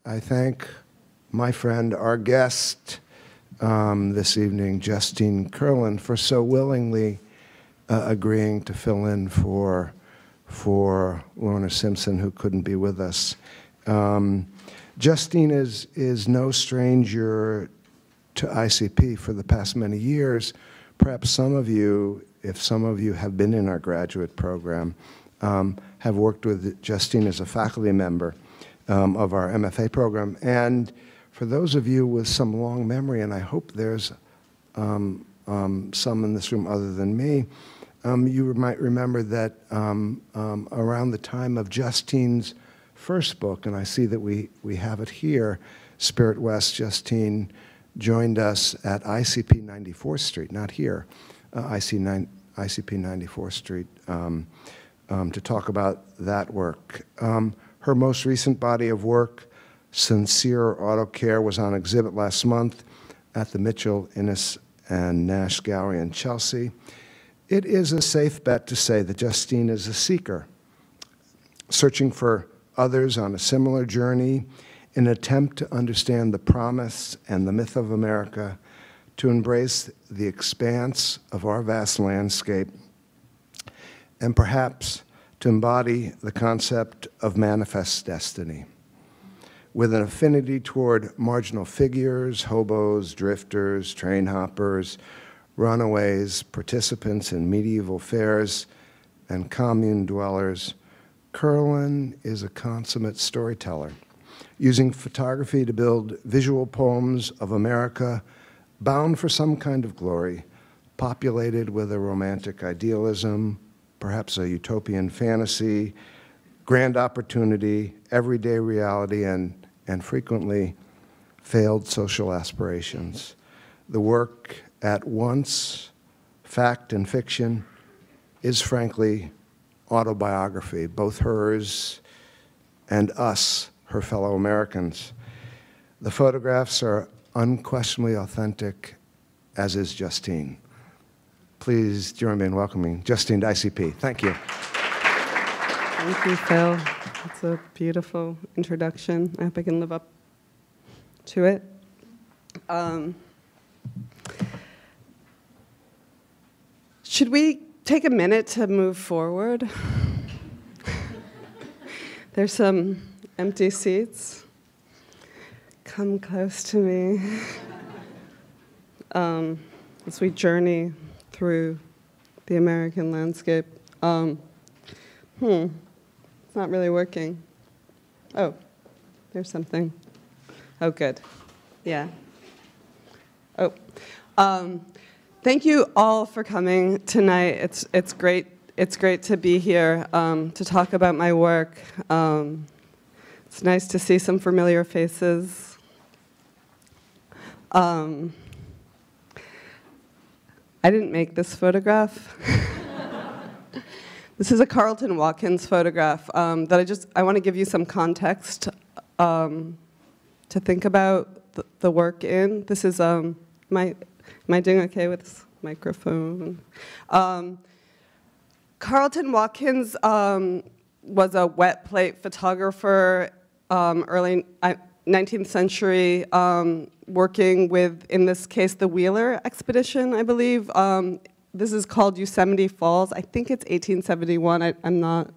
I thank my friend, our guest this evening, Justine Kurland, for so willingly agreeing to fill in for Lorna Simpson, who couldn't be with us. Justine is no stranger to ICP for the past many years. Perhaps some of you, if some of you have been in our graduate program, have worked with Justine as a faculty member of our MFA program. And for those of you with some long memory, and I hope there's some in this room other than me, you might remember that around the time of Justine's first book, and I see that we have it here, Spirit West, Justine joined us at ICP 94th Street, not here, ICP 94th Street, to talk about that work. Her most recent body of work, Sincere Auto Care, was on exhibit last month at the Mitchell-Innes Nash Gallery in Chelsea. It is a safe bet to say that Justine is a seeker, searching for others on a similar journey in an attempt to understand the promise and the myth of America, to embrace the expanse of our vast landscape, and perhaps to embody the concept of manifest destiny. With an affinity toward marginal figures, hobos, drifters, train hoppers, runaways, participants in medieval fairs, and commune dwellers, Kurland is a consummate storyteller, using photography to build visual poems of America bound for some kind of glory, populated with a romantic idealism, perhaps a utopian fantasy, grand opportunity, everyday reality, and frequently failed social aspirations. The work, at once fact and fiction, is frankly autobiography, both hers and us, her fellow Americans. The photographs are unquestionably authentic, as is Justine. Please join me in welcoming Justine to ICP. Thank you. Thank you, Phil. It's a beautiful introduction. I hope I can live up to it. Should we take a minute to move forward? There's some empty seats. Come close to me as we journey through the American landscape. It's not really working. Oh, there's something. Oh, good. Yeah. Oh. Thank you all for coming tonight. It's great to be here to talk about my work. It's nice to see some familiar faces. I didn't make this photograph. This is a Carlton Watkins photograph that I want to give you some context to think about the work in. This is am I doing okay with this microphone? Carlton Watkins was a wet plate photographer, early 19th century, working with, in this case, the Wheeler expedition, I believe. This is called Yosemite Falls. I think it's 1871. I'm not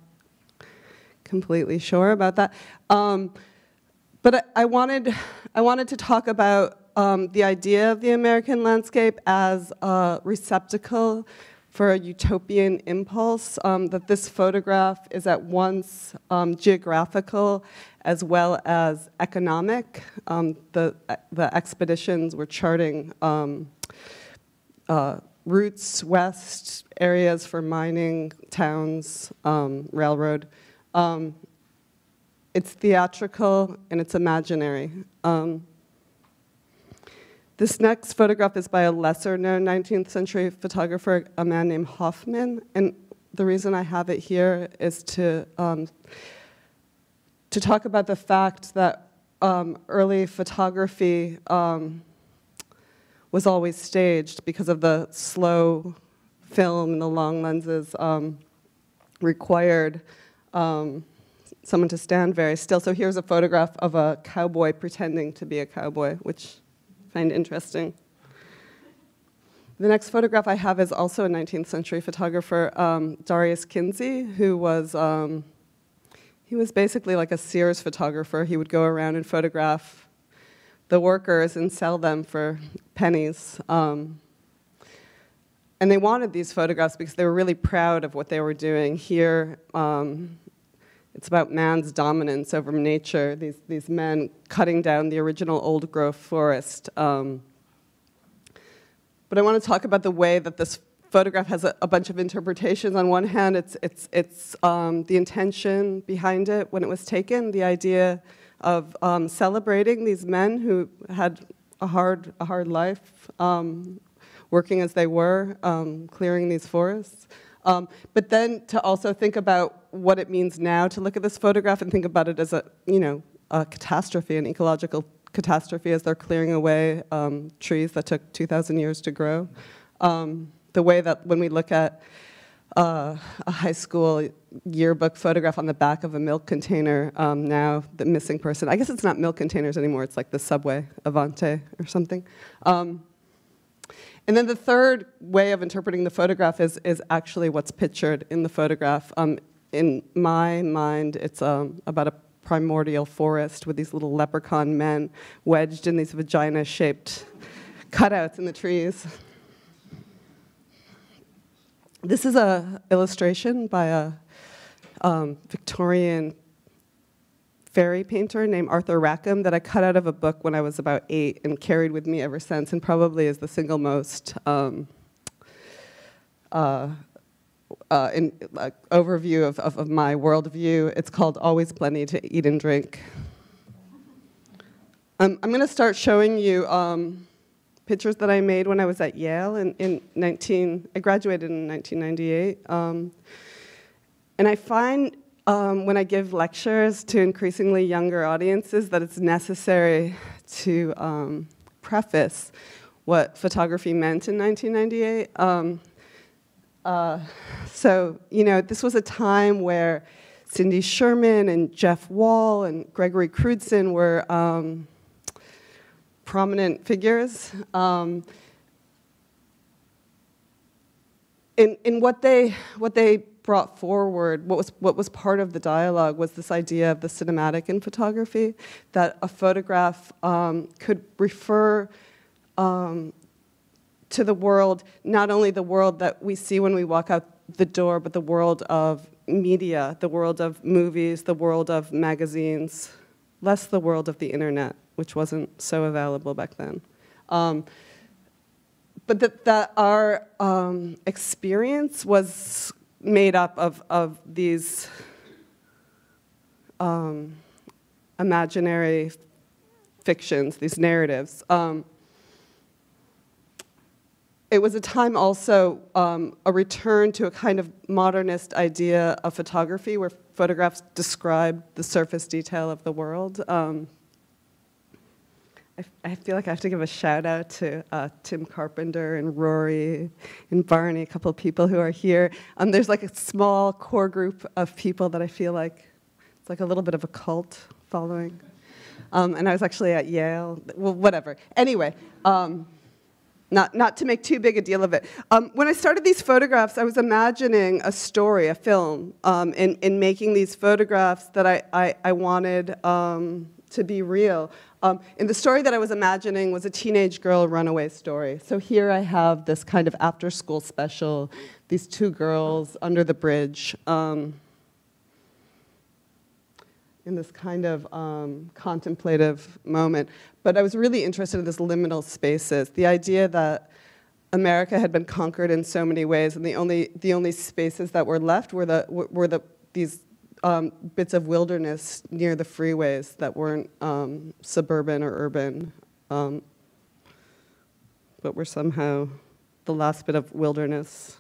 completely sure about that. But I wanted to talk about the idea of the American landscape as a receptacle for a utopian impulse, that this photograph is at once geographical as well as economic. The expeditions were charting routes west, areas for mining, towns, railroad. It's theatrical and it's imaginary. This next photograph is by a lesser-known 19th century photographer, a man named Hoffman, and the reason I have it here is to talk about the fact that early photography was always staged because of the slow film and the long lenses required someone to stand very still. So here's a photograph of a cowboy pretending to be a cowboy, which I find interesting. The next photograph I have is also a 19th century photographer, Darius Kinsey, who was, he was basically like a Sears photographer. He would go around and photograph the workers and sell them for pennies. And they wanted these photographs because they were really proud of what they were doing. Here, it's about man's dominance over nature, these men cutting down the original old-growth forest. But I want to talk about the way that this photograph has a bunch of interpretations. On one hand, it's the intention behind it when it was taken, the idea of celebrating these men who had a hard life, working as they were, clearing these forests. But then to also think about what it means now to look at this photograph and think about it as a catastrophe, an ecological catastrophe as they're clearing away trees that took 2,000 years to grow. The way that when we look at a high school yearbook photograph on the back of a milk container, now the missing person, I guess it's not milk containers anymore, it's like the subway, Avante or something. And then the third way of interpreting the photograph is actually what's pictured in the photograph. In my mind, it's about a primordial forest with these little leprechaun men wedged in these vagina-shaped cutouts in the trees. This is an illustration by a Victorian fairy painter named Arthur Rackham that I cut out of a book when I was about 8 and carried with me ever since, and probably is the single most overview of my worldview. It's called Always Plenty to Eat and Drink. I'm going to start showing you pictures that I made when I was at Yale I graduated in 1998. And I find when I give lectures to increasingly younger audiences that it's necessary to preface what photography meant in 1998. So, this was a time where Cindy Sherman and Jeff Wall and Gregory Crewdson were prominent figures. In what they brought forward, what was part of the dialogue was this idea of the cinematic in photography, that a photograph could refer to the world, not only the world that we see when we walk out the door, but the world of media, the world of movies, the world of magazines, less the world of the internet, which wasn't so available back then. But that our experience was made up of these imaginary fictions, these narratives. It was a time also, a return to a kind of modernist idea of photography where photographs describe the surface detail of the world. I feel like I have to give a shout out to Tim Carpenter and Rory and Barney, a couple of people who are here. There's like a small core group of people that I feel like it's like a little bit of a cult following. And I was actually at Yale, well, whatever. Anyway. Not to make too big a deal of it. When I started these photographs, I was imagining a story, a film, in making these photographs that I wanted to be real. And the story that I was imagining was a teenage girl runaway story. So here I have this kind of after-school special, these two girls under the bridge, in this kind of contemplative moment. But I was really interested in this liminal spaces, the idea that America had been conquered in so many ways, and the only spaces that were left were these bits of wilderness near the freeways that weren't suburban or urban, but were somehow the last bit of wilderness.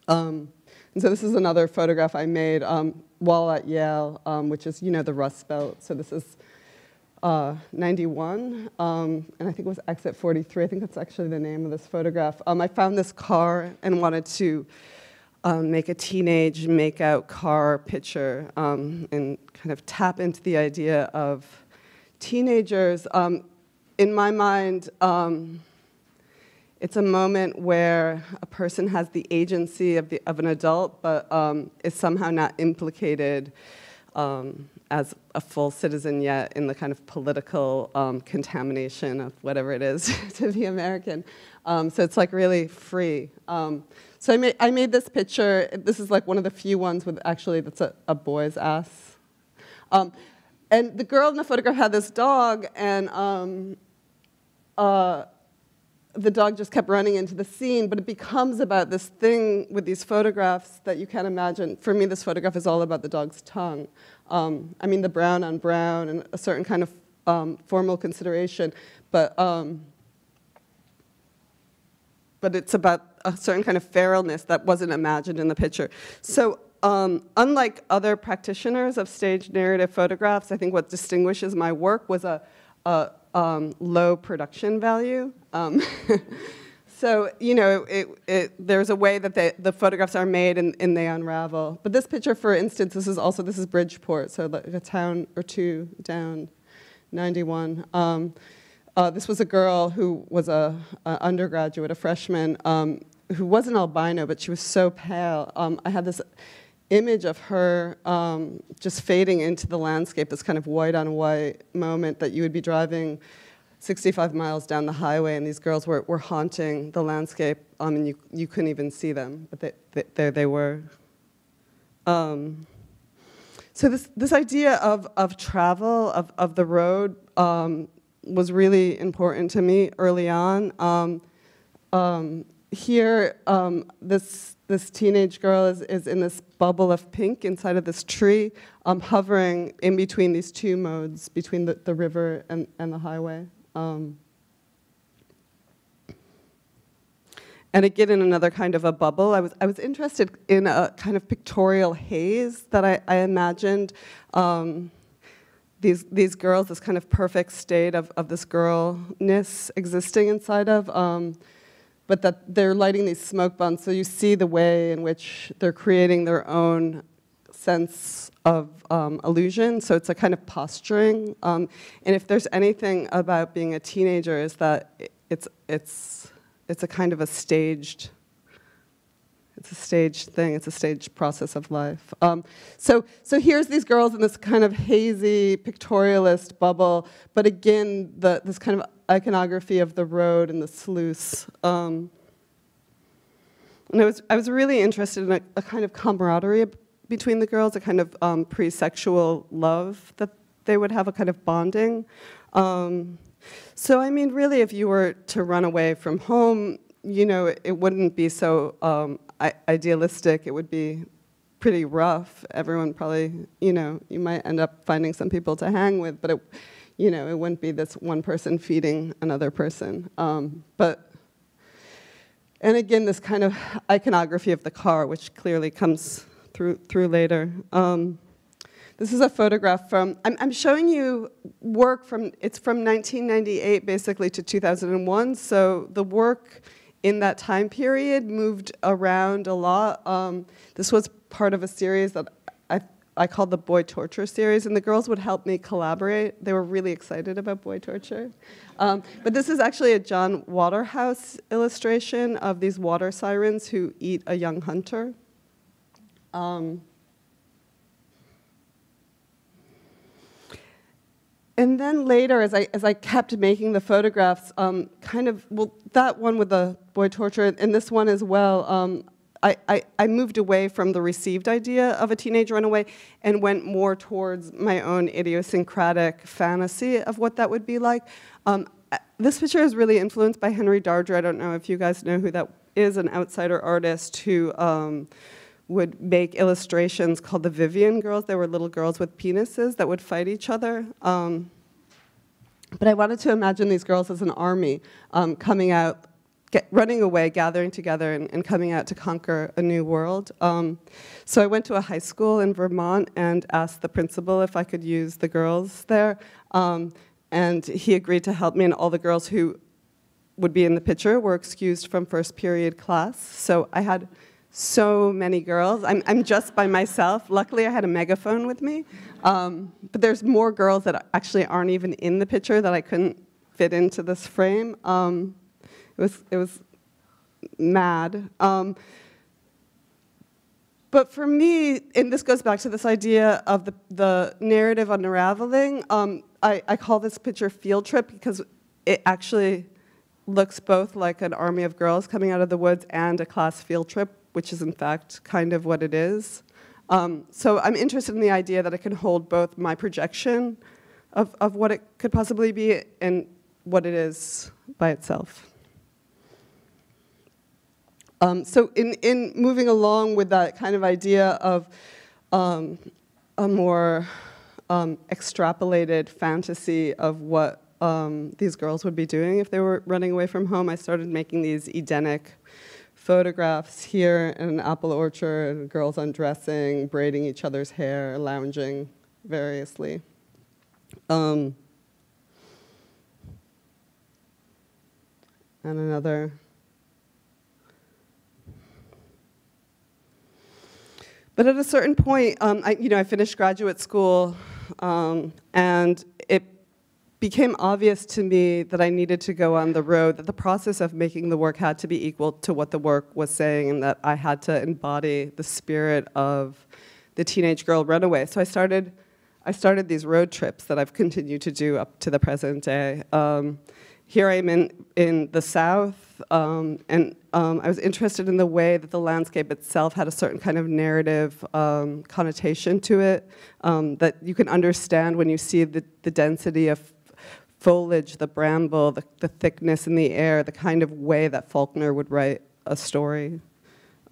And so this is another photograph I made while at Yale, which is, the Rust Belt. So this is 91, and I think it was exit 43. I think that's actually the name of this photograph. I found this car and wanted to make a teenage make-out car picture and kind of tap into the idea of teenagers. In my mind, it's a moment where a person has the agency of an adult, but is somehow not implicated as a full citizen yet in the kind of political contamination of whatever it is to be American. So it's like really free. So I made this picture. This is like one of the few ones with actually that's a boy's ass. And the girl in the photograph had this dog, and the dog just kept running into the scene, but it becomes about this thing with these photographs that you can't imagine. For me, this photograph is all about the dog's tongue. I mean, the brown on brown and a certain kind of formal consideration, but it's about a certain kind of feralness that wasn't imagined in the picture. So unlike other practitioners of staged narrative photographs, I think what distinguishes my work was a low production value. So, you know, there's a way that the photographs are made and they unravel. But this picture, for instance, this is Bridgeport, so like a town or two down 91. This was a girl who was an undergraduate, a freshman, who wasn't albino, but she was so pale. I had this image of her just fading into the landscape, this kind of white on white moment that you would be driving 65 miles down the highway, and these girls were haunting the landscape, and you couldn't even see them, but there they were. So this idea of travel, of the road, was really important to me early on. Here, this teenage girl is in this bubble of pink inside of this tree, hovering in between these two modes, between the river and the highway. And again, in another kind of a bubble, I was interested in a kind of pictorial haze that I imagined these girls, this kind of perfect state of this girlness existing inside of, but that they're lighting these smoke bombs, so you see the way in which they're creating their own sense of illusion, so it's a kind of posturing. And if there's anything about being a teenager, is that it's a kind of a staged, it's a staged thing, it's a staged process of life. So here's these girls in this kind of hazy, pictorialist bubble, but again, this kind of iconography of the road and the sluice. And I was really interested in a kind of camaraderie between the girls, a kind of pre-sexual love that they would have, a kind of bonding. So I mean, really, if you were to run away from home, you know, it wouldn't be so idealistic. It would be pretty rough. Everyone probably, you know, you might end up finding some people to hang with, but you know, it wouldn't be this one person feeding another person. And again, this kind of iconography of the car, which clearly comes through later. This is a photograph from, I'm showing you work it's from 1998 basically to 2001, so the work in that time period moved around a lot. This was part of a series that I called the Boy Torture series, and the girls would help me collaborate. They were really excited about boy torture. But this is actually a John Waterhouse illustration of these water sirens who eat a young hunter. And then later, as I kept making the photographs, that one with the boy torture, and this one as well, I moved away from the received idea of a teenage runaway and went more towards my own idiosyncratic fantasy of what that would be like. This picture is really influenced by Henry Darger. I don't know if you guys know who that is, an outsider artist who would make illustrations called the Vivian girls. They were little girls with penises that would fight each other. But I wanted to imagine these girls as an army coming out, running away, gathering together, and coming out to conquer a new world. So I went to a high school in Vermont and asked the principal if I could use the girls there. And he agreed to help me, and all the girls who would be in the picture were excused from first period class. So I had so many girls. I'm just by myself. Luckily, I had a megaphone with me. But there's more girls that actually aren't even in the picture that I couldn't fit into this frame. It was mad. But for me, and this goes back to this idea of the narrative unraveling, I call this picture Field Trip because it actually looks both like an army of girls coming out of the woods and a class field trip, which is in fact kind of what it is. So I'm interested in the idea that it can hold both my projection of what it could possibly be and what it is by itself. So in moving along with that kind of idea of a more extrapolated fantasy of what these girls would be doing if they were running away from home, I started making these Edenic photographs here in an apple orchard, girls undressing, braiding each other's hair, lounging variously. And another. But at a certain point, I finished graduate school, and it became obvious to me that I needed to go on the road, that the process of making the work had to be equal to what the work was saying, and that I had to embody the spirit of the teenage girl runaway. So I started these road trips that I've continued to do up to the present day. Here I am in the South, and I was interested in the way that the landscape itself had a certain kind of narrative connotation to it that you can understand when you see the density of foliage, the bramble, the thickness in the air, the kind of way that Faulkner would write a story.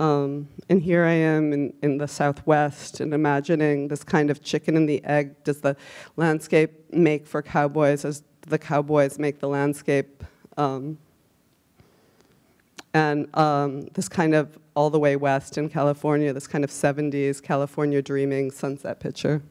And here I am in the Southwest and imagining this kind of chicken and the egg. Does the landscape make for cowboys as the cowboys make the landscape? And this kind of all the way west in California, this kind of 70s California dreaming sunset picture.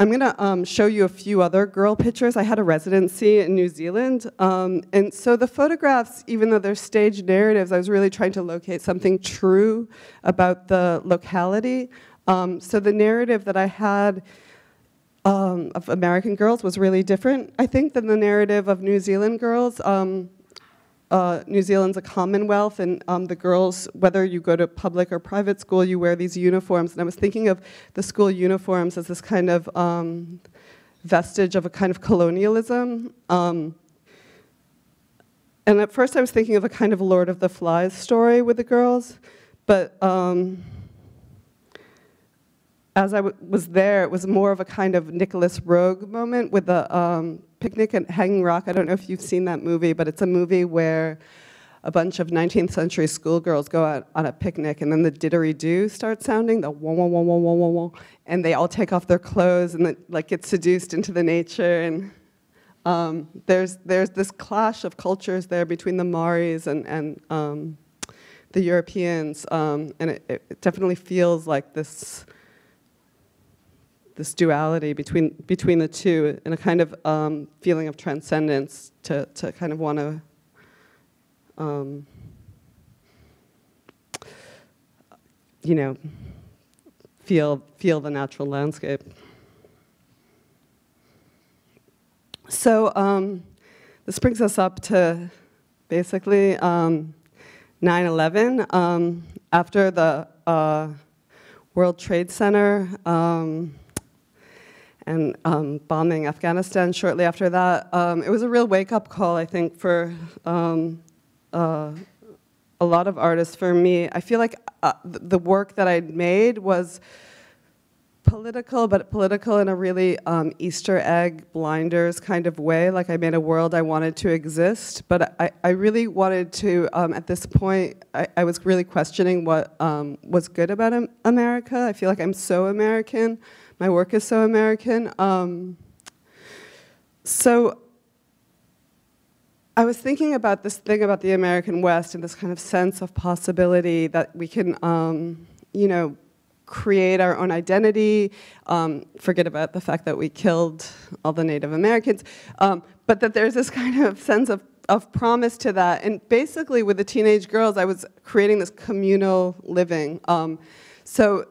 I'm going to show you a few other girl pictures. I had a residency in New Zealand. And so the photographs, even though they're staged narratives, I was really trying to locate something true about the locality. So the narrative that I had of American girls was really different, I think, than the narrative of New Zealand girls. New Zealand's a commonwealth, and the girls, whether you go to public or private school, you wear these uniforms. And I was thinking of the school uniforms as this kind of vestige of a kind of colonialism. And at first I was thinking of a kind of Lord of the Flies story with the girls, but as I was there, it was more of a kind of Nicholas Roeg moment with the picnic at Hanging Rock. I don't know if you've seen that movie, but it's a movie where a bunch of 19th century schoolgirls go out on a picnic, and then the didgeridoo starts sounding, the wah, wah, wah, wah, wah, wah, wah, and they all take off their clothes and then, like, get seduced into the nature. And there's this clash of cultures there between the Maoris and the Europeans, and it definitely feels like this duality between the two, and a kind of feeling of transcendence to kind of want to feel the natural landscape. So this brings us up to basically 9/11. After the World Trade Center and bombing Afghanistan shortly after that, it was a real wake-up call, I think, for a lot of artists. For me, I feel like the work that I'd made was political, but political in a really Easter egg blinders kind of way. Like, I made a world I wanted to exist, but I really wanted to, at this point, I was really questioning what was good about America. I feel like I'm so American. My work is so American. So I was thinking about this thing about the American West and this kind of sense of possibility that we can, create our own identity, forget about the fact that we killed all the Native Americans, but that there's this kind of sense of promise to that. And basically, with the teenage girls, I was creating this communal living. So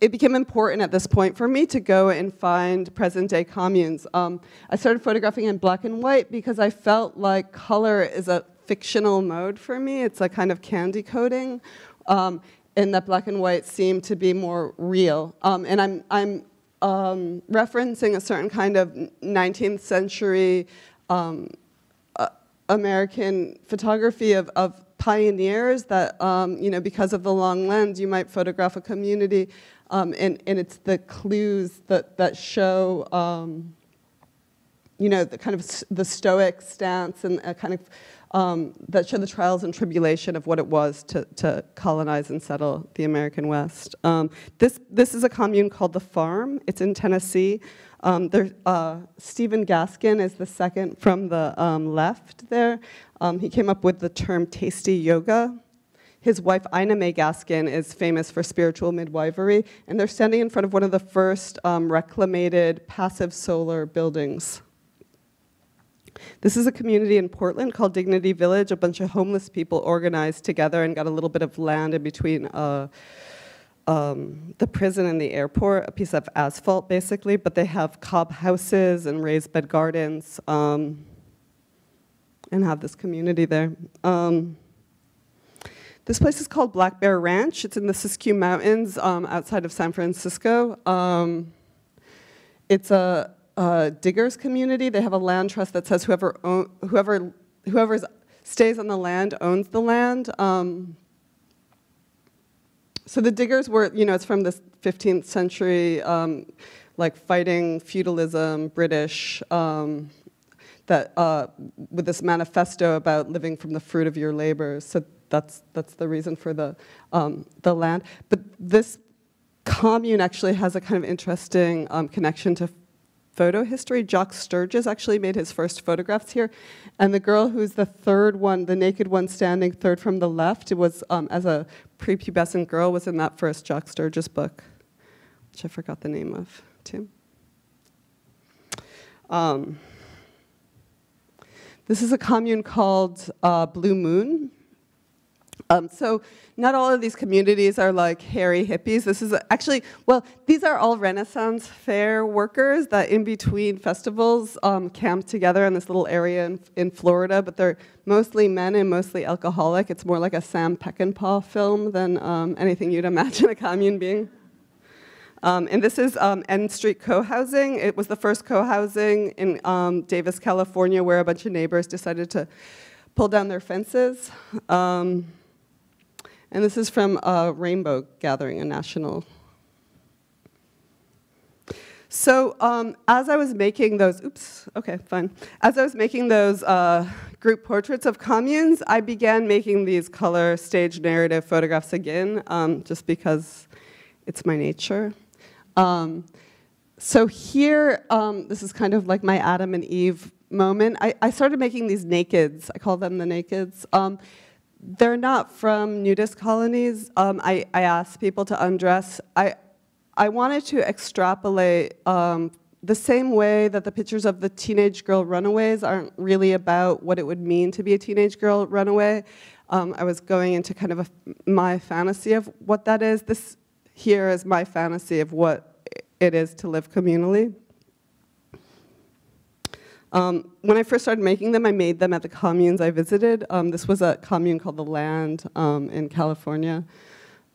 it became important at this point for me to go and find present-day communes. I started photographing in black and white because I felt like color is a fictional mode for me. It's a kind of candy coating, and that black and white seemed to be more real. And I'm referencing a certain kind of 19th century American photography of pioneers that, you know, because of the long lens, you might photograph a community, and it's the clues that show, you know, the kind of the stoic stance and a kind of that show the trials and tribulation of what it was to colonize and settle the American West. This is a commune called The Farm. It's in Tennessee. Stephen Gaskin is the second from the left there. He came up with the term tasty yoga. His wife, Ina Mae Gaskin, is famous for spiritual midwifery, and they're standing in front of one of the first reclamated passive solar buildings. This is a community in Portland called Dignity Village. A bunch of homeless people organized together and got a little bit of land in between the prison and the airport, a piece of asphalt basically, but they have cob houses and raised bed gardens and have this community there. This place is called Black Bear Ranch. It's in the Siskiyou Mountains outside of San Francisco. It's a diggers community. They have a land trust that says whoever stays on the land owns the land. So the diggers were, you know, it's from the 15th century, like fighting feudalism, British, that with this manifesto about living from the fruit of your labor. So that's the reason for the land. But this commune actually has a kind of interesting connection to photo history. Jock Sturgis actually made his first photographs here. And the girl who's the third one, the naked one standing third from the left, it was, as a prepubescent girl, was in that first Jock Sturgis book, which I forgot the name of, too. This is a commune called Blue Moon. So not all of these communities are like hairy hippies. This is actually, well, these are all Renaissance fair workers that in between festivals camp together in this little area in Florida, but they're mostly men and mostly alcoholic. It's more like a Sam Peckinpah film than anything you'd imagine a commune being. And this is N Street co-housing. It was the first co-housing in Davis, California, where a bunch of neighbors decided to pull down their fences. And this is from Rainbow Gathering, a national. So as I was making those, As I was making those group portraits of communes, I began making these color stage narrative photographs again, just because it's my nature. So here, this is kind of like my Adam and Eve moment. I started making these nakeds. I call them the nakeds. They're not from nudist colonies. I asked people to undress. I wanted to extrapolate the same way that the pictures of the teenage girl runaways aren't really about what it would mean to be a teenage girl runaway. I was going into kind of my fantasy of what that is. This here is my fantasy of what it is to live communally. When I first started making them, I made them at the communes I visited. This was a commune called The Land in California,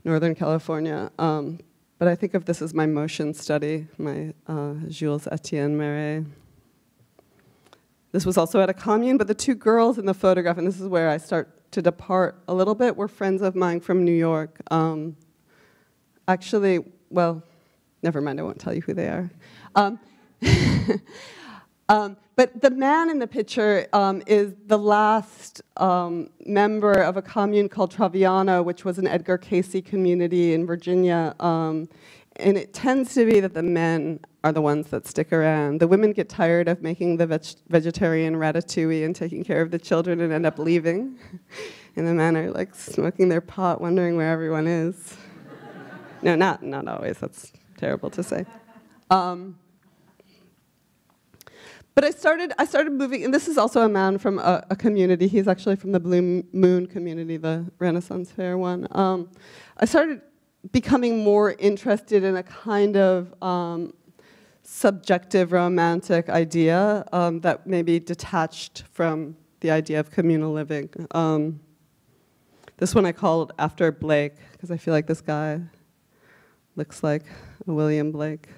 Northern California. But I think of this as my motion study, my Jules Etienne Marais. This was also at a commune, but the two girls in the photograph, and this is where I start to depart a little bit, were friends of mine from New York. Actually, well, never mind, I won't tell you who they are. But the man in the picture is the last member of a commune called Traviano, which was an Edgar Cayce community in Virginia. And it tends to be that the men are the ones that stick around. The women get tired of making the vegetarian ratatouille and taking care of the children and end up leaving. And the men are like smoking their pot, wondering where everyone is. No, not always. That's terrible to say. But I started moving, and this is also a man from a community. He's actually from the Blue Moon community, the Renaissance Fair one. I started becoming more interested in a kind of subjective romantic idea that maybe detached from the idea of communal living. This one I called After Blake, because I feel like this guy looks like a William Blake.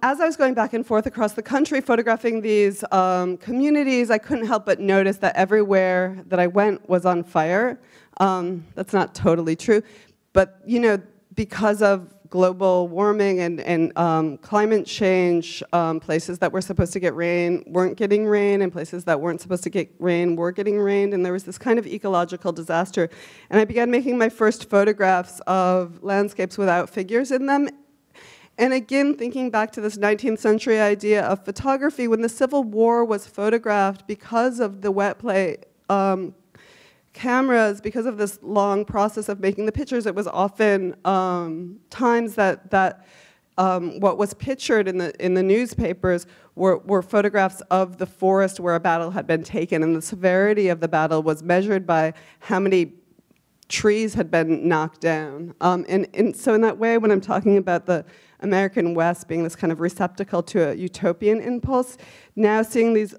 As I was going back and forth across the country photographing these communities, I couldn't help but notice that everywhere that I went was on fire. That's not totally true, but you know, because of global warming and climate change, places that were supposed to get rain weren't getting rain, and places that weren't supposed to get rain were getting rained, and there was this kind of ecological disaster. And I began making my first photographs of landscapes without figures in them. And again, thinking back to this 19th century idea of photography, when the Civil War was photographed because of the wet play cameras, because of this long process of making the pictures, it was often times that what was pictured in the newspapers were photographs of the forest where a battle had been taken, and the severity of the battle was measured by how many trees had been knocked down. And so in that way, when I'm talking about the American West being this kind of receptacle to a utopian impulse, now seeing these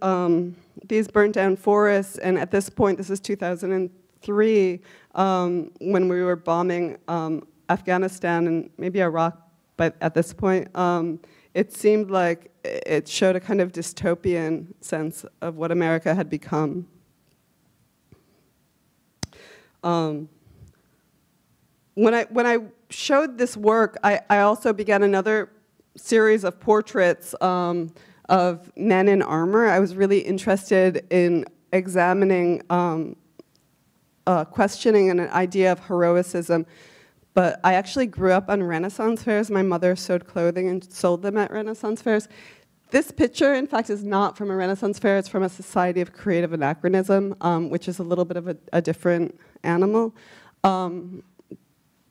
burnt down forests, and at this point, this is 2003, when we were bombing Afghanistan and maybe Iraq, but at this point, it seemed like it showed a kind of dystopian sense of what America had become. When I showed this work, I also began another series of portraits of men in armor. I was really interested in examining, questioning an idea of heroicism. But I actually grew up on Renaissance fairs. My mother sewed clothing and sold them at Renaissance fairs. This picture, in fact, is not from a Renaissance fair. It's from a Society of Creative Anachronism, which is a little bit of a different animal.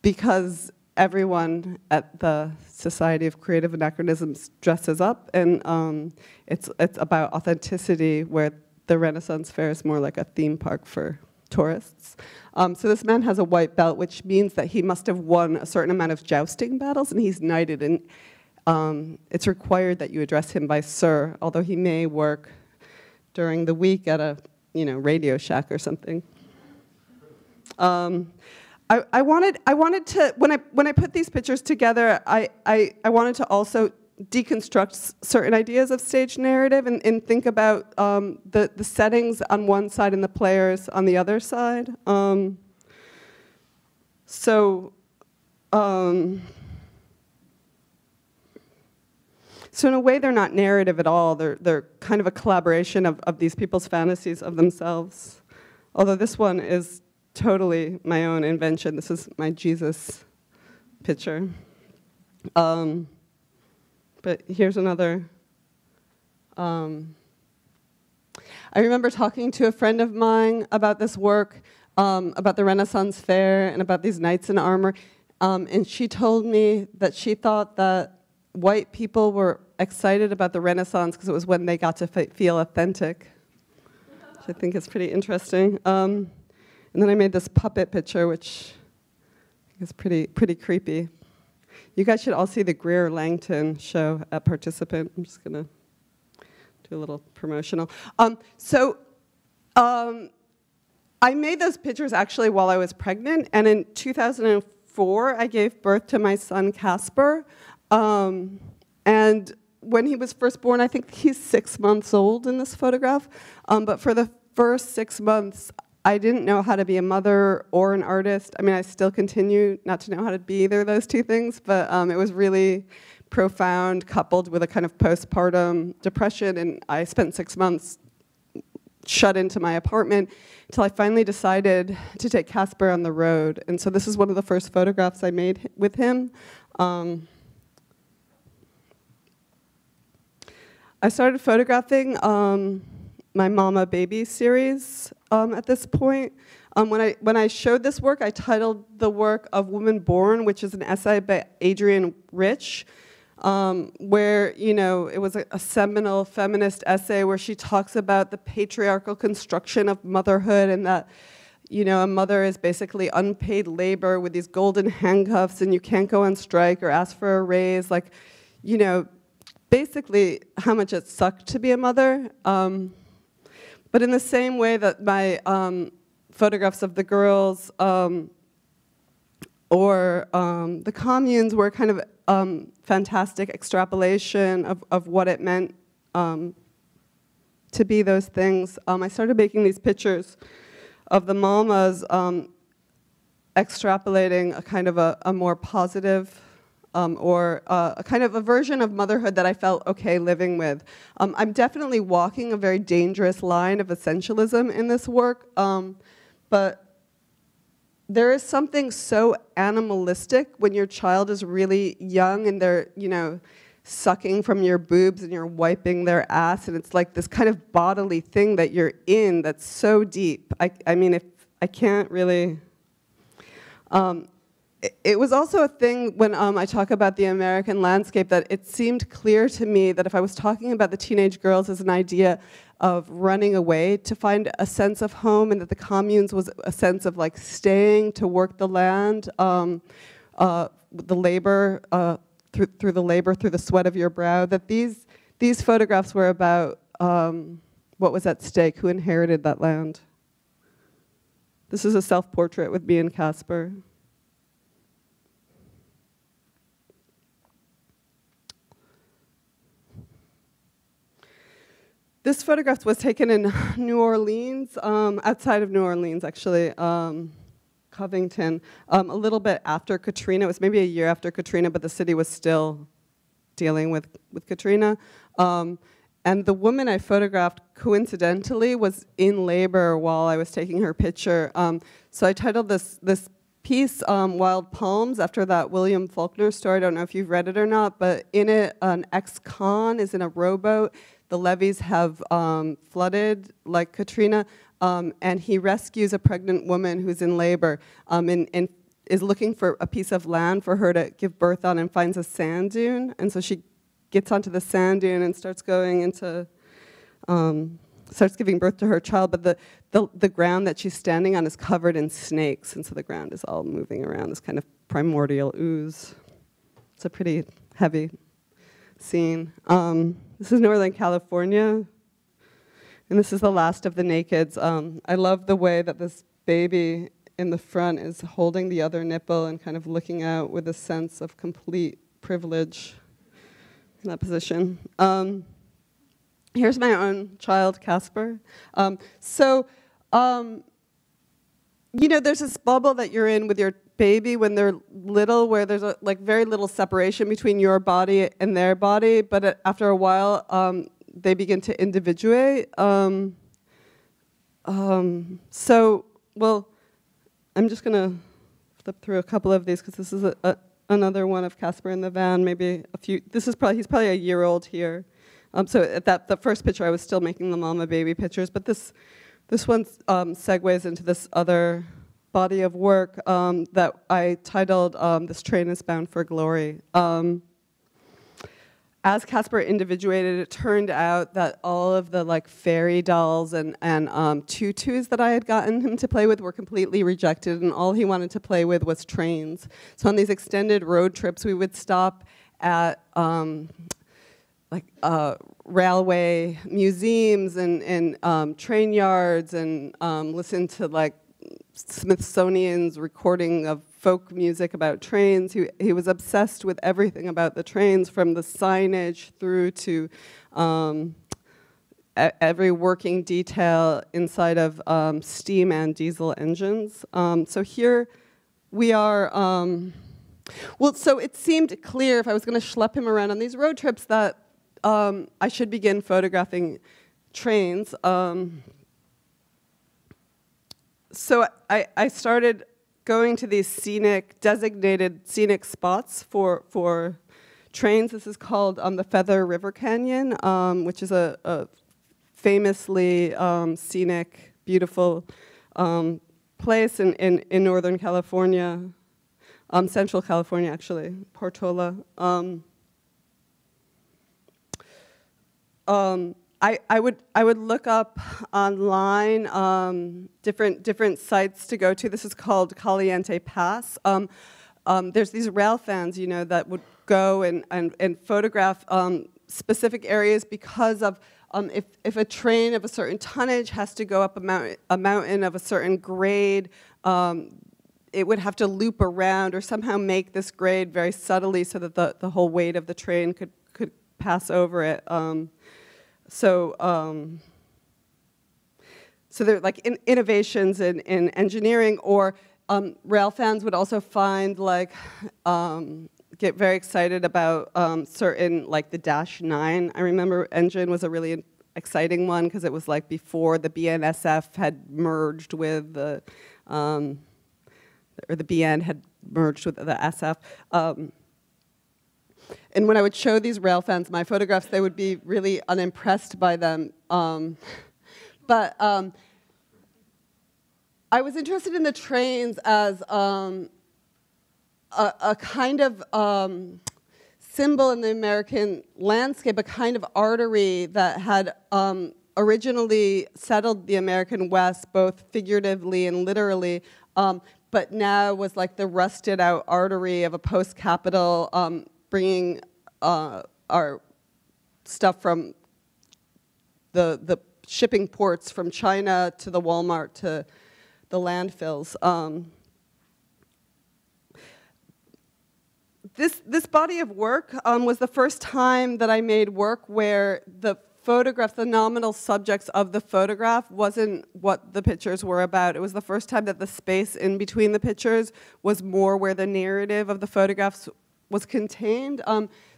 Because everyone at the Society of Creative Anachronisms dresses up, and it's about authenticity, where the Renaissance Fair is more like a theme park for tourists. So this man has a white belt, which means that he must have won a certain amount of jousting battles, and he's knighted, and it's required that you address him by sir, although he may work during the week at a Radio Shack or something. I wanted to, when I put these pictures together, I wanted to also deconstruct certain ideas of stage narrative and think about the settings on one side and the players on the other side. So in a way, they're not narrative at all. They're kind of a collaboration of these people's fantasies of themselves. Although this one is totally my own invention. This is my Jesus picture. But here's another. I remember talking to a friend of mine about this work, about the Renaissance Fair and about these knights in armor, and she told me that she thought that white people were excited about the Renaissance because it was when they got to feel authentic, which I think is pretty interesting. And then I made this puppet picture, which is pretty creepy. You guys should all see the Greer Langton show at Participant. I'm just gonna do a little promotional. I made those pictures actually while I was pregnant, and in 2004, I gave birth to my son Casper. And when he was first born, I think he's 6 months old in this photograph. But for the first 6 months, I didn't know how to be a mother or an artist. I mean, I still continue not to know how to be either of those two things, but it was really profound, coupled with a kind of postpartum depression, and I spent 6 months shut into my apartment until I finally decided to take Casper on the road. And so this is one of the first photographs I made with him. I started photographing my Mama Baby series at this point. When I showed this work, I titled the work "Of Woman Born," which is an essay by Adrienne Rich, where, you know, it was a seminal feminist essay where she talks about the patriarchal construction of motherhood, and that, you know, a mother is basically unpaid labor with these golden handcuffs, and you can't go on strike or ask for a raise. Like, you know, basically how much it sucked to be a mother. But in the same way that my photographs of the girls or the communes were kind of fantastic extrapolation of what it meant to be those things, I started making these pictures of the mamas, extrapolating a kind of a more positive or a kind of a version of motherhood that I felt okay living with. I'm definitely walking a very dangerous line of essentialism in this work, but there is something so animalistic when your child is really young and they're, you know, sucking from your boobs and you're wiping their ass, and it's like this kind of bodily thing that you're in that's so deep. I mean, if I can't really... It was also a thing when I talk about the American landscape that it seemed clear to me that if I was talking about the teenage girls as an idea of running away to find a sense of home, and that the communes was a sense of like staying to work the land, the labor, through the labor, through the sweat of your brow, that these photographs were about what was at stake, who inherited that land. This is a self-portrait with me and Casper. This photograph was taken in New Orleans, outside of New Orleans, actually, Covington, a little bit after Katrina. It was maybe a year after Katrina, but the city was still dealing with Katrina. And the woman I photographed, coincidentally, was in labor while I was taking her picture. So I titled this piece, Wild Palms, after that William Faulkner story. I don't know if you've read it or not, but in it, an ex-con is in a rowboat. The levees have flooded like Katrina, and he rescues a pregnant woman who's in labor and is looking for a piece of land for her to give birth on, and finds a sand dune. And so she gets onto the sand dune and starts going into, starts giving birth to her child, but the ground that she's standing on is covered in snakes, and so the ground is all moving around, this kind of primordial ooze. It's a pretty heavy scene. This is Northern California, and this is the last of the nakeds. I love the way that this baby in the front is holding the other nipple and kind of looking out with a sense of complete privilege in that position. Here's my own child, Casper. You know, there's this bubble that you're in with your baby when they're little, where there's like very little separation between your body and their body, but after a while, they begin to individuate. Well, I'm just gonna flip through a couple of these because this is another one of Casper in the van. Maybe a few. He's probably a year old here. So at the first picture, I was still making the mama baby pictures, but this one segues into this other body of work that I titled "This Train is Bound for Glory." As Casper individuated, it turned out that all of the like fairy dolls and tutus that I had gotten him to play with were completely rejected, and all he wanted to play with was trains. So on these extended road trips, we would stop at railway museums and train yards and listen to like Smithsonian's recording of folk music about trains. He was obsessed with everything about the trains, from the signage through to every working detail inside of steam and diesel engines. So here we are. Well, so it seemed clear if I was going to schlep him around on these road trips that I should begin photographing trains. So I started going to these designated scenic spots for trains. This is called the Feather River Canyon, which is a famously scenic beautiful place in Northern California, Central California, actually, Portola. I would look up online different sites to go to. This is called Caliente Pass. There's these rail fans, you know, that would go and photograph specific areas because of if a train of a certain tonnage has to go up a mountain of a certain grade, it would have to loop around or somehow make this grade very subtly so that the whole weight of the train could pass over it. So there are like innovations in engineering, or rail fans would also find like get very excited about certain, like the Dash 9. I remember engine was a really exciting one because it was like before the BNSF had merged with the or the BN had merged with the SF. And when I would show these rail fans my photographs, they would be really unimpressed by them. But I was interested in the trains as a kind of symbol in the American landscape, a kind of artery that had originally settled the American West, both figuratively and literally, but now was like the rusted out artery of a post-capital, bringing our stuff from the shipping ports from China to the Walmart to the landfills. This body of work was the first time that I made work where the photographs, the nominal subjects of the photograph wasn't what the pictures were about. It was the first time that the space in between the pictures was more where the narrative of the photographs was contained.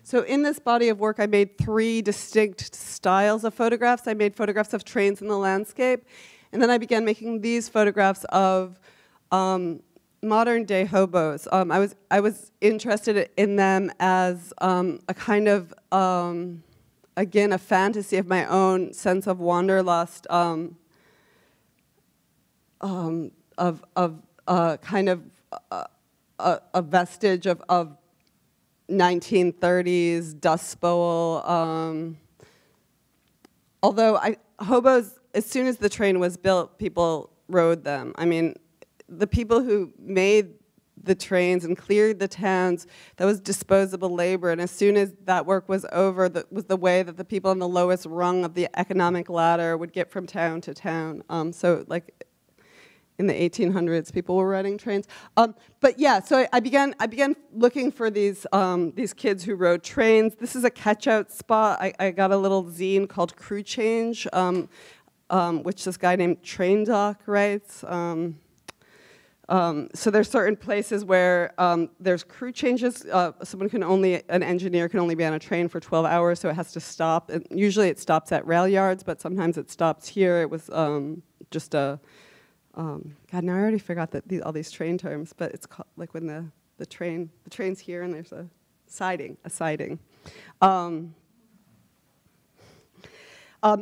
So in this body of work, I made 3 distinct styles of photographs. I made photographs of trains in the landscape, and then I began making these photographs of modern-day hobos. I was interested in them as a kind of, again, a fantasy of my own sense of wanderlust, of kind of a vestige of 1930s Dust Bowl. Although hobos, as soon as the train was built, people rode them. I mean, the people who made the trains and cleared the towns, that was disposable labor. And as soon as that work was over, that was the way that the people on the lowest rung of the economic ladder would get from town to town. So like in the 1800s, people were riding trains. But yeah, so I began looking for these kids who rode trains. This is a catch-out spot. I got a little zine called Crew Change, which this guy named Train Doc writes. So there's certain places where there's crew changes. An engineer can only be on a train for 12 hours, so it has to stop. And usually it stops at rail yards, but sometimes it stops here. It was just a, God, now I already forgot that all these train terms, but it's called, like when the train's here and there's a siding.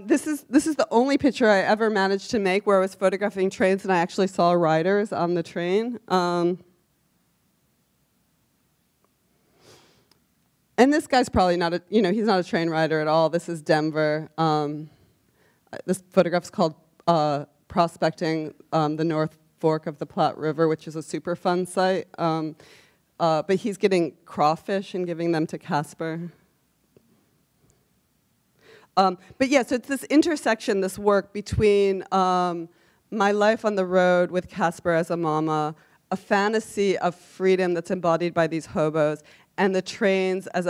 This is the only picture I ever managed to make where I was photographing trains and I actually saw riders on the train. And this guy's probably not he's not a train rider at all. This is Denver. This photograph's called Prospecting the North Fork of the Platte River, which is a Superfund site. But he's getting crawfish and giving them to Casper. But yeah, so it's this intersection, this work between my life on the road with Casper as a mama, a fantasy of freedom that's embodied by these hobos, and the trains as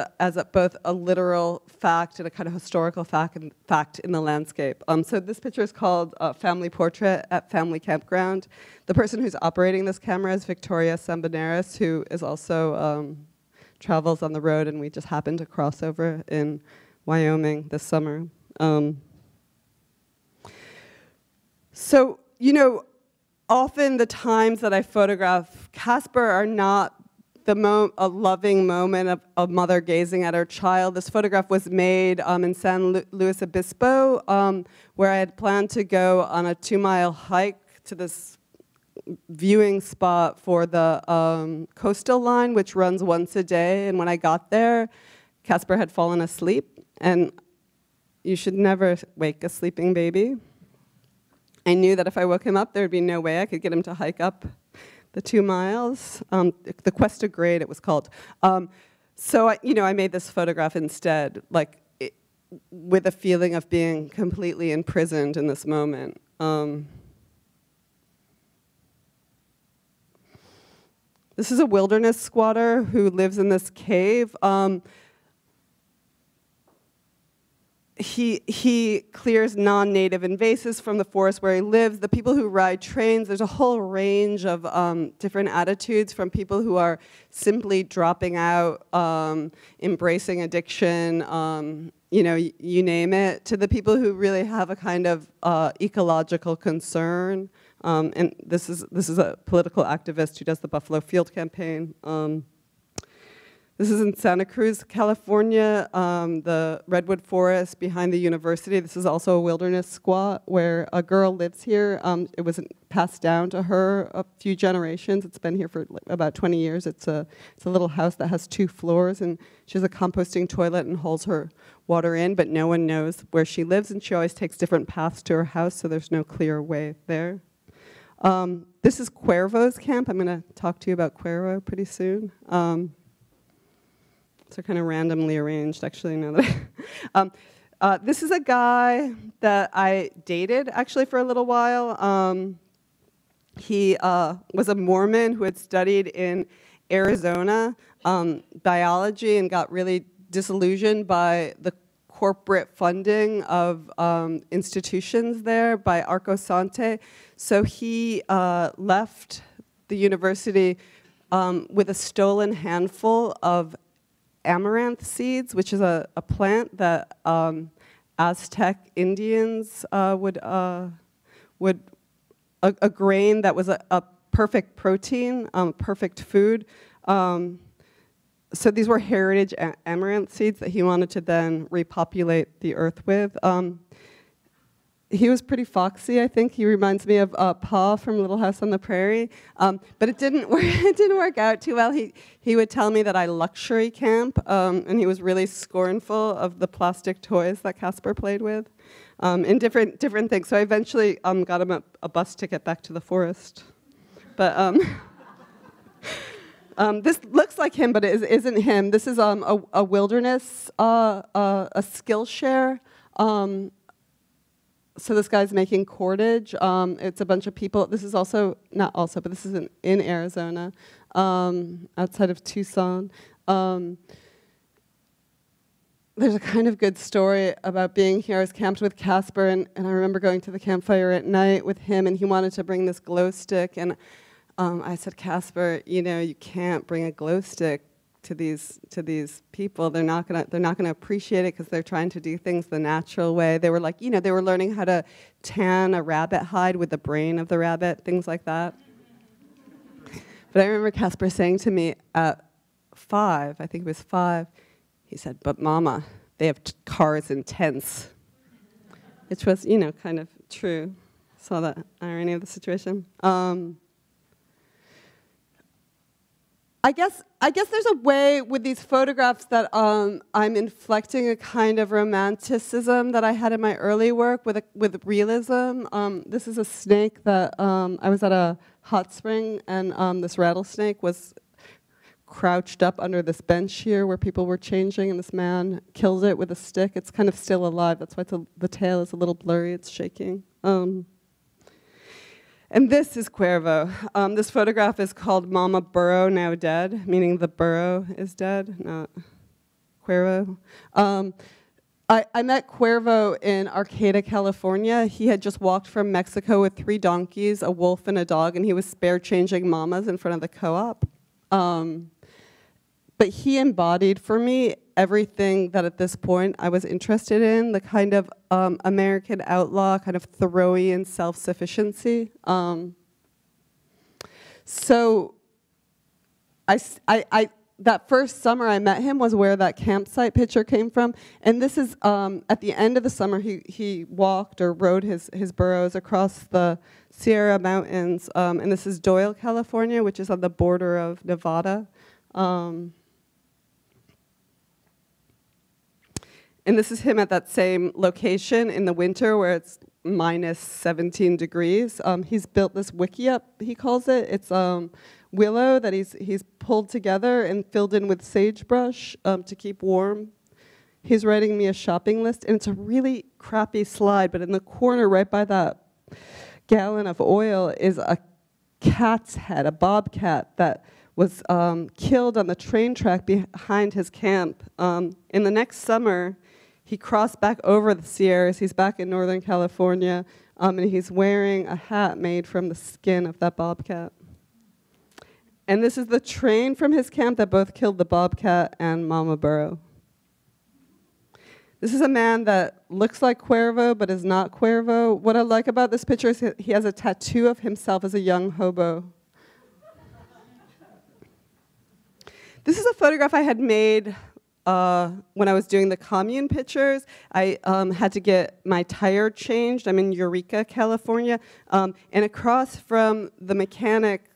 both a literal fact and a kind of historical fact in the landscape. So this picture is called Family Portrait at Family Campground. The person who's operating this camera is Victoria Samboneris, who is also travels on the road, and we just happened to cross over in Wyoming this summer. So, often the times that I photograph Casper are not a loving moment of a mother gazing at her child. This photograph was made in San Luis Obispo, where I had planned to go on a 2-mile hike to this viewing spot for the coastal line, which runs once a day. And when I got there, Casper had fallen asleep. And you should never wake a sleeping baby. I knew that if I woke him up, there would be no way I could get him to hike up the 2 miles. The Quest to Grade, it was called. So I made this photograph instead, with a feeling of being completely imprisoned in this moment. This is a wilderness squatter who lives in this cave. He clears non-native invasives from the forest where he lives. The people who ride trains, there's a whole range of different attitudes, from people who are simply dropping out, embracing addiction, you name it, to the people who really have a kind of ecological concern. And this is a political activist who does the Buffalo Field campaign. This is in Santa Cruz, California, the redwood forest behind the university. This is also a wilderness squat where a girl lives here. It wasn't passed down to her a few generations. It's been here for about 20 years. It's a little house that has 2 floors, and she has a composting toilet and hauls her water in, but no one knows where she lives, and she always takes different paths to her house, so there's no clear way there. This is Cuervo's camp. I'm going to talk to you about Cuervo pretty soon. So kind of randomly arranged, actually, now that this is a guy that I dated, actually, for a little while. He was a Mormon who had studied in Arizona biology and got really disillusioned by the corporate funding of institutions there by Arco Sante. So he left the university with a stolen handful of amaranth seeds, which is a plant that Aztec Indians would a grain that was a perfect protein, perfect food. So these were heritage amaranth seeds that he wanted to then repopulate the earth with. He was pretty foxy, I think. He reminds me of Pa from Little House on the Prairie. But it didn't work out too well. He would tell me that I luxury camp, and he was really scornful of the plastic toys that Casper played with, and different things. So I eventually got him a bus ticket back to the forest. But this looks like him, but it isn't him. This is a wilderness, a Skillshare. So this guy's making cordage. It's a bunch of people. This is also, not also, but this is in Arizona, outside of Tucson. There's a kind of good story about being here. I was camped with Casper, and I remember going to the campfire at night with him, and he wanted to bring this glow stick. And I said, Casper, you can't bring a glow stick to these people. They're not gonna appreciate it because they're trying to do things the natural way. They were like, they were learning how to tan a rabbit hide with the brain of the rabbit, things like that. But I remember Casper saying to me at 5, I think it was 5, he said, "But Mama, they have cars and tents," which was, kind of true. Saw the irony of the situation. I guess there's a way with these photographs that I'm inflecting a kind of romanticism that I had in my early work with realism. This is a snake that I was at a hot spring, and this rattlesnake was crouched up under this bench here where people were changing, and this man killed it with a stick. It's kind of still alive. That's why the tail is a little blurry. It's shaking. And this is Cuervo. This photograph is called Mama Burro Now Dead, meaning the burro is dead, not Cuervo. I met Cuervo in Arcata, California. He had just walked from Mexico with 3 donkeys, a wolf, and a dog, and he was spare changing mamas in front of the co-op. But he embodied for me everything that at this point I was interested in, the kind of American outlaw, kind of Thoreauian self-sufficiency. So that first summer I met him was where that campsite picture came from. And this is, at the end of the summer, he walked or rode his burros across the Sierra Mountains. And this is Doyle, California, which is on the border of Nevada. And this is him at that same location in the winter where it's minus 17 degrees. He's built this wickiup, he calls it. It's willow that he's pulled together and filled in with sagebrush to keep warm. He's writing me a shopping list, and it's a really crappy slide, but in the corner right by that gallon of oil is a cat's head, a bobcat that was killed on the train track behind his camp. In the next summer, he crossed back over the Sierras. He's back in Northern California, and he's wearing a hat made from the skin of that bobcat. And this is the train from his camp that both killed the bobcat and Mama Burro. This is a man that looks like Cuervo, but is not Cuervo. What I like about this picture is he has a tattoo of himself as a young hobo. This is a photograph I had made when I was doing the commune pictures. I had to get my tire changed. I'm in Eureka, California. And across from the mechanic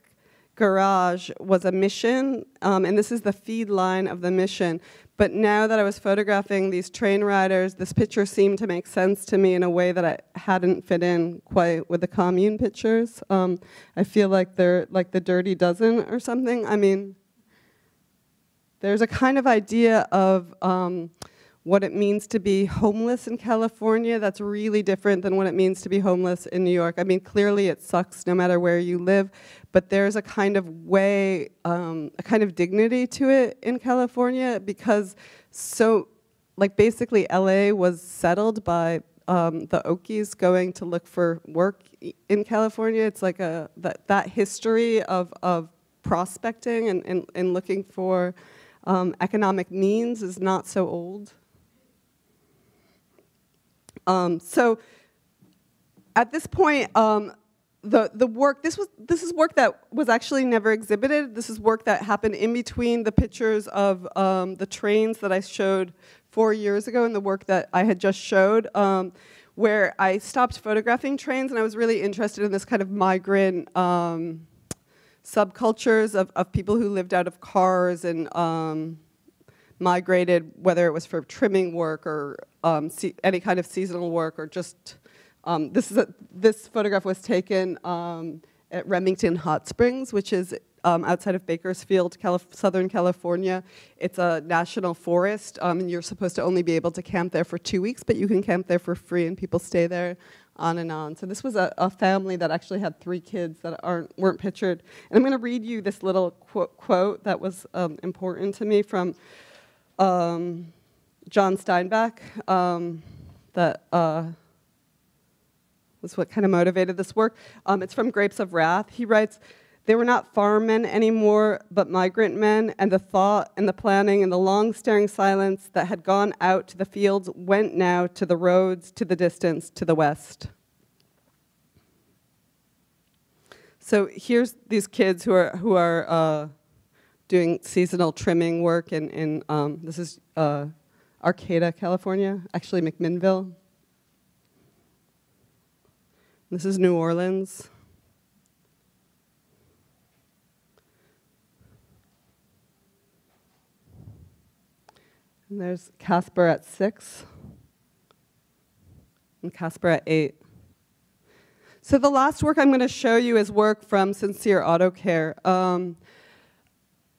garage was a mission, and this is the feed line of the mission. But now that I was photographing these train riders, this picture seemed to make sense to me in a way that I hadn't fit in quite with the commune pictures. I feel like they're like the Dirty Dozen or something. I mean, there's a kind of idea of what it means to be homeless in California that's really different than what it means to be homeless in New York. I mean, clearly it sucks no matter where you live, but there's a kind of way, a kind of dignity to it in California because basically LA was settled by the Okies going to look for work in California. It's like that history of prospecting and looking for economic means is not so old. So at this point, the work, this is work that was actually never exhibited. This is work that happened in between the pictures of the trains that I showed 4 years ago and the work that I had just showed, where I stopped photographing trains and I was really interested in this kind of migrant subcultures of people who lived out of cars and migrated, whether it was for trimming work or any kind of seasonal work or just, this photograph was taken at Remington Hot Springs, which is outside of Bakersfield, Southern California. It's a national forest, and you're supposed to only be able to camp there for 2 weeks, but you can camp there for free, and people stay there on and on. So this was a family that actually had 3 kids that weren't pictured. And I'm going to read you this little quote that was important to me from John Steinbeck, that was what kind of motivated this work. It's from Grapes of Wrath. He writes, "They were not farm men anymore, but migrant men, and the thought and the planning and the long staring silence that had gone out to the fields went now to the roads, to the distance, to the west." So here's these kids who are doing seasonal trimming work in this is Arcata, California, actually McMinnville. This is New Orleans. And there's Casper at 6 and Casper at 8. So the last work I'm going to show you is work from Sincere Auto Care.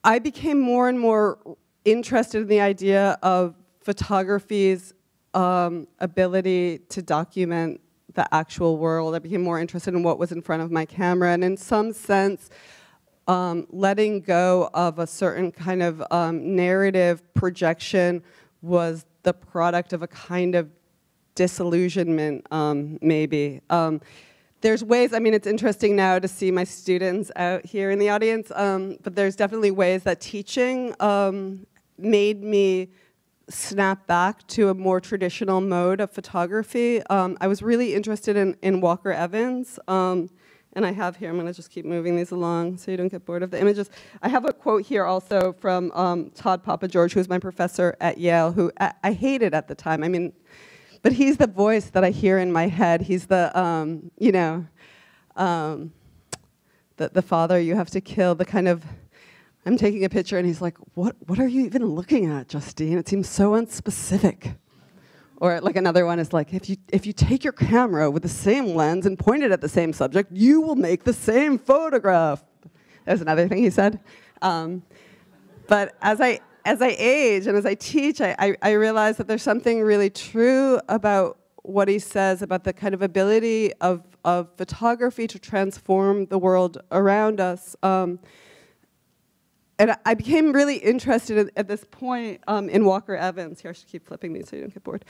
I became more and more interested in the idea of photography's ability to document the actual world. I became more interested in what was in front of my camera, and in some sense, letting go of a certain kind of narrative projection was the product of a kind of disillusionment, maybe. There's ways, I mean, it's interesting now to see my students out here in the audience, but there's definitely ways that teaching made me snap back to a more traditional mode of photography. I was really interested in Walker Evans, And I have here, I'm going to just keep moving these along so you don't get bored of the images. I have a quote here also from Todd Papageorge, who's my professor at Yale, who I hated at the time. I mean, but he's the voice that I hear in my head. He's the, you know, the father you have to kill, the kind of, I'm taking a picture and he's like, what are you even looking at, Justine? It seems so unspecific. Or like another one is like, if you take your camera with the same lens and point it at the same subject, you will make the same photograph. There's another thing he said. But as I age and as I teach, I realize that there's something really true about what he says about the kind of ability of photography to transform the world around us. And I became really interested at this point in Walker Evans. Here, I should keep flipping these so you don't get bored.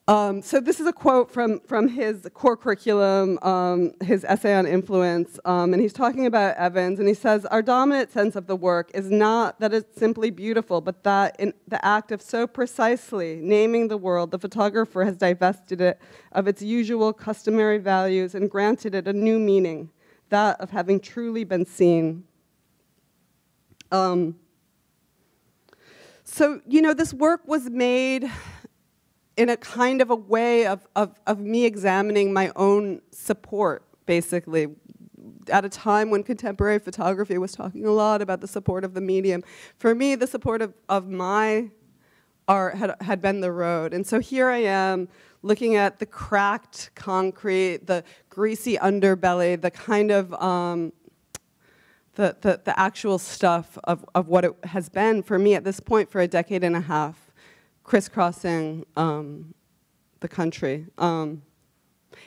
So this is a quote from his core curriculum, his essay on influence, and he's talking about Evans, and he says, our dominant sense of the work is not that it's simply beautiful, but that in the act of so precisely naming the world, the photographer has divested it of its usual customary values and granted it a new meaning, that of having truly been seen. So, you know, this work was made in a kind of a way of me examining my own support, basically, at a time when contemporary photography was talking a lot about the support of the medium. For me, the support of my art had been the road. And so here I am looking at the cracked concrete, the greasy underbelly, the kind of the actual stuff of what it has been for me at this point for a decade and a half, crisscrossing the country. And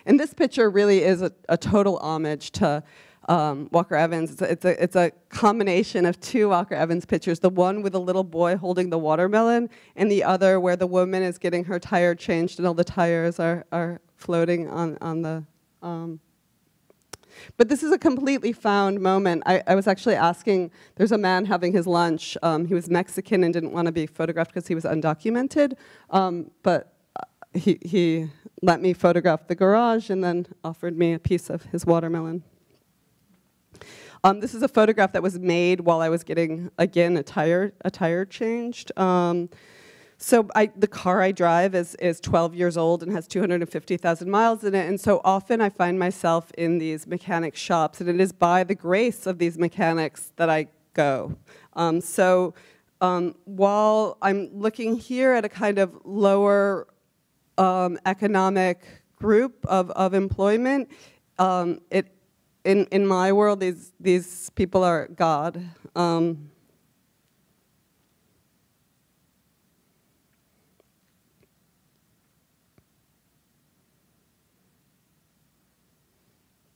this picture really is a total homage to Walker Evans. It's a combination of two Walker Evans pictures, the one with a little boy holding the watermelon, and the other where the woman is getting her tire changed and all the tires are floating on the... But this is a completely found moment. I was actually asking, there's a man having his lunch. He was Mexican and didn't want to be photographed because he was undocumented. But he let me photograph the garage and then offered me a piece of his watermelon. This is a photograph that was made while I was getting, again, a tire changed. So the car I drive is 12 years old and has 250,000 miles in it, and so often I find myself in these mechanic shops, and it is by the grace of these mechanics that I go. While I'm looking here at a kind of lower economic group of employment, in my world, these people are God.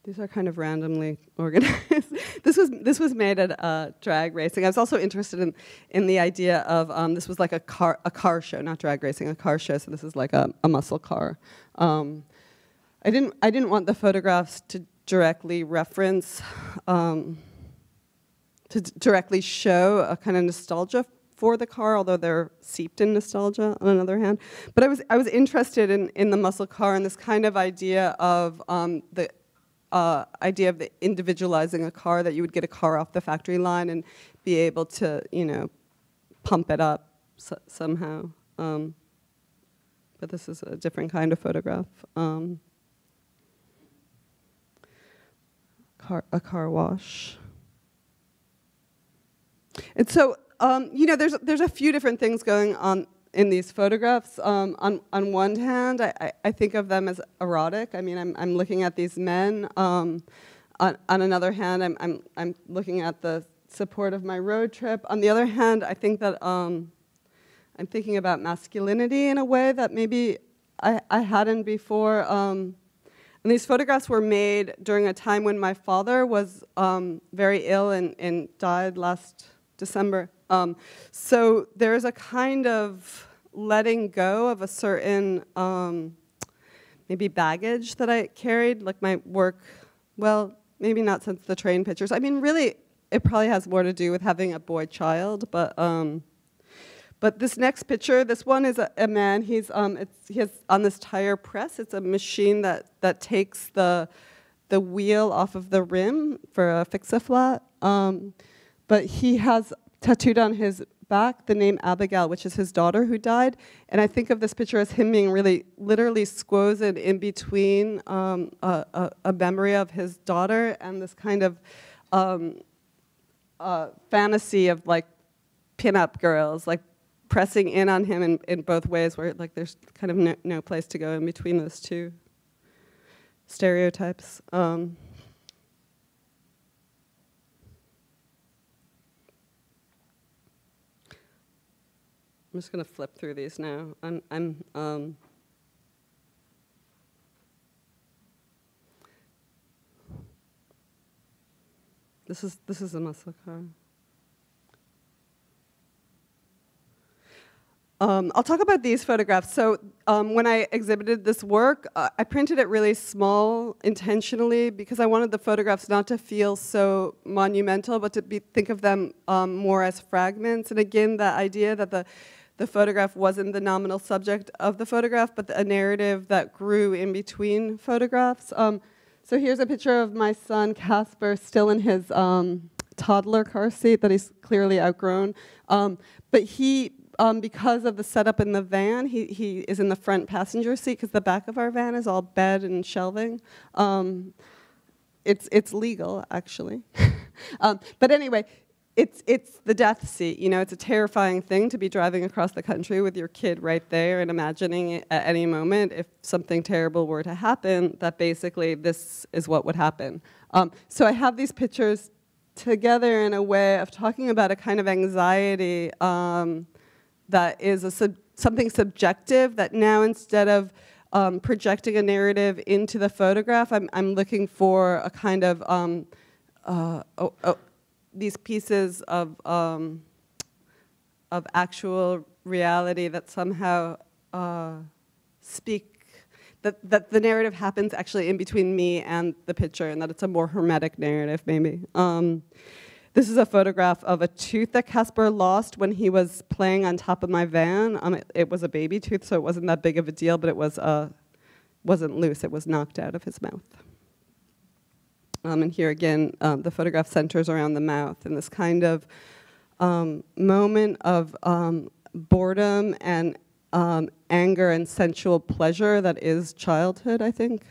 These are kind of randomly organized. This was made at drag racing. I was also interested in the idea of this was like a car show, not drag racing, a car show. So this is like a muscle car. I didn't want the photographs to directly reference, to directly show a kind of nostalgia for the car, although they're seeped in nostalgia on another hand. But I was interested in the muscle car and this kind of idea of the individualizing a car, that you would get a car off the factory line and be able to, you know, pump it up somehow. But this is a different kind of photograph. A car wash. And so, you know, there's a few different things going on in these photographs. On one hand, I think of them as erotic. I mean, I'm looking at these men. On another hand, I'm looking at the support of my road trip. On the other hand, I think that I'm thinking about masculinity in a way that maybe I hadn't before. And these photographs were made during a time when my father was very ill and died last December. So there's a kind of letting go of a certain maybe baggage that I carried, like my work, well, maybe not since the train pictures. I mean, really, it probably has more to do with having a boy child, but this next picture, this one is a man. He has on this tire press. It's a machine that takes the the wheel off of the rim for a fix-a-flat. But he has tattooed on his back the name Abigail, which is his daughter who died. And I think of this picture as him being really literally squozed in between a memory of his daughter and this kind of fantasy of like pin-up girls, like pressing in on him in both ways, where like there's kind of no place to go in between those two stereotypes. I'm just going to flip through these now. This is a muscle car. I'll talk about these photographs. So when I exhibited this work, I printed it really small intentionally because I wanted the photographs not to feel so monumental, but to think of them more as fragments. And again, that idea that the photograph wasn't the nominal subject of the photograph, but a narrative that grew in between photographs. So here's a picture of my son, Casper, still in his toddler car seat that he's clearly outgrown. But he, because of the setup in the van, he is in the front passenger seat because the back of our van is all bed and shelving. It's legal, actually. But anyway, it's the death seat. You know, it's a terrifying thing to be driving across the country with your kid right there and imagining at any moment if something terrible were to happen, that basically this is what would happen. So I have these pictures together in a way of talking about a kind of anxiety that is something subjective, that now instead of projecting a narrative into the photograph, I'm looking for a kind of these pieces of actual reality that somehow speak, that the narrative happens actually in between me and the picture, and that it's a more hermetic narrative, maybe. This is a photograph of a tooth that Casper lost when he was playing on top of my van. It was a baby tooth, so it wasn't that big of a deal, but it wasn't loose. It was knocked out of his mouth. And here again, the photograph centers around the mouth and this kind of moment of boredom and anger and sensual pleasure that is childhood, I think.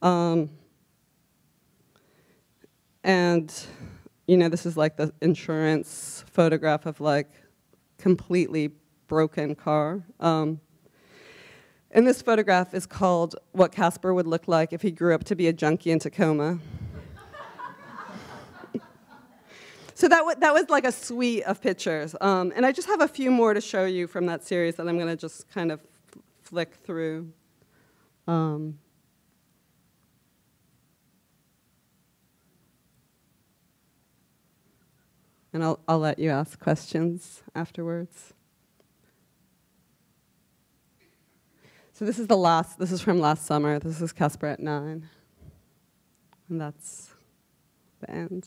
And, you know, this is like the insurance photograph of like completely broken car. And this photograph is called What Casper Would Look Like If He Grew Up to Be a Junkie in Tacoma. So that was like a suite of pictures. And I just have a few more to show you from that series that I'm going to just kind of flick through. And I'll let you ask questions afterwards. So this is from last summer. This is Casper at 9. And that's the end.